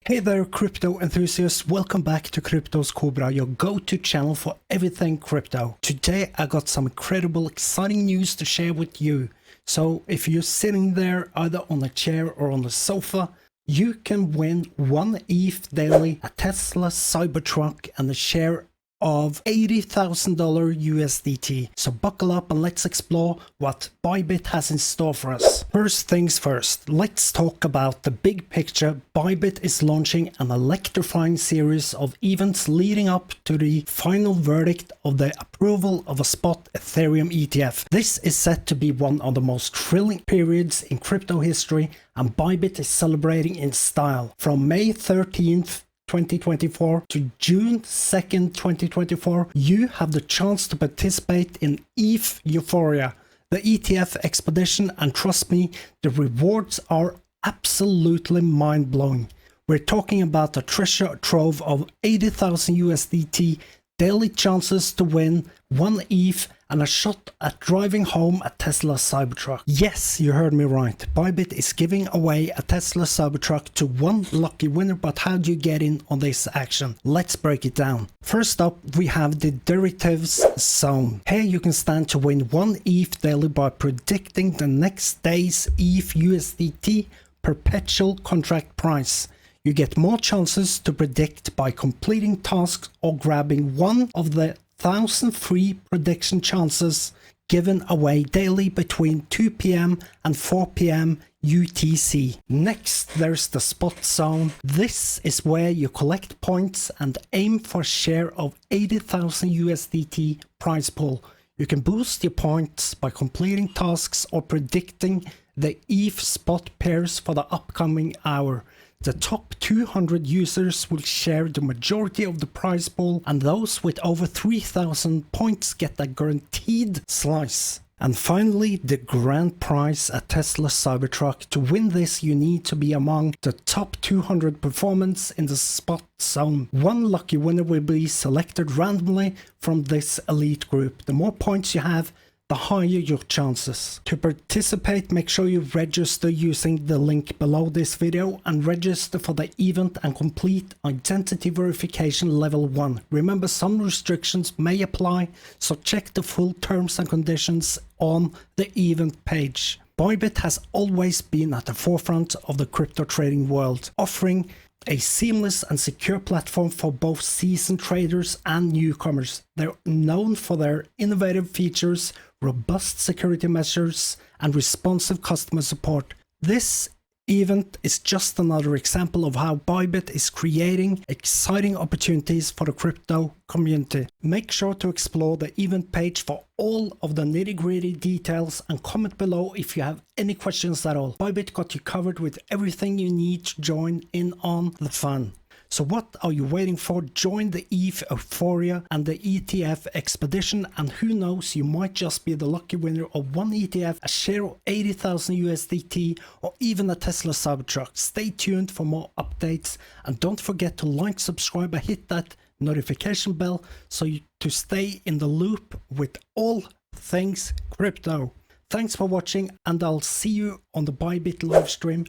Hey there crypto enthusiasts, welcome back to Cryptos Cobra, your go-to channel for everything crypto. Today I got some incredible exciting news to share with you. So if you're sitting there either on a chair or on the sofa, you can win 1 ETH daily, a Tesla Cybertruck and a share of $80,000 USDT. So buckle up and let's explore what Bybit has in store for us. First things first, let's talk about the big picture. Bybit is launching an electrifying series of events leading up to the final verdict of the approval of a spot Ethereum ETF. This is set to be one of the most thrilling periods in crypto history, and Bybit is celebrating in style. From May 13th 2024 to June 2nd 2024, you have the chance to participate in Euphoria, the ETF expedition, and trust me, the rewards are absolutely mind-blowing. We're talking about a treasure trove of 80,000 USDT, daily chances to win 1 ETH, and a shot at driving home a Tesla Cybertruck. Yes, you heard me right. Bybit is giving away a Tesla Cybertruck to one lucky winner, but how do you get in on this action? Let's break it down. First up, we have the derivatives zone. Here you can stand to win 1 ETH daily by predicting the next day's ETH USDT perpetual contract price. You get more chances to predict by completing tasks or grabbing one of the 1,000 free prediction chances given away daily between 2 PM and 4 PM UTC. Next, there's the spot zone. This is where you collect points and aim for a share of 80,000 USDT prize pool. You can boost your points by completing tasks or predicting the ETH spot pairs for the upcoming hour. The top 200 users will share the majority of the prize pool, and those with over 3,000 points get a guaranteed slice. And finally, the grand prize, a Tesla Cybertruck. To win this, you need to be among the top 200 performance in the spot zone. One lucky winner will be selected randomly from this elite group. The more points you have, the higher your chances. To participate, make sure you register using the link below this video and register for the event and complete identity verification level 1. Remember, some restrictions may apply, so check the full terms and conditions on the event page. Bybit has always been at the forefront of the crypto trading world, offering a seamless and secure platform for both seasoned traders and newcomers. They're known for their innovative features, robust security measures, and responsive customer support. This event is just another example of how Bybit is creating exciting opportunities for the crypto community. Make sure to explore the event page for all of the nitty-gritty details and comment below if you have any questions at all. Bybit got you covered with everything you need to join in on the fun. So what are you waiting for? Join the Euphoria and the ETF expedition, and who knows, you might just be the lucky winner of 1 ETF, a share of 80,000 USDT, or even a Tesla Cybertruck. Stay tuned for more updates, and don't forget to like, subscribe, and hit that notification bell to stay in the loop with all things crypto. Thanks for watching, and I'll see you on the Bybit live stream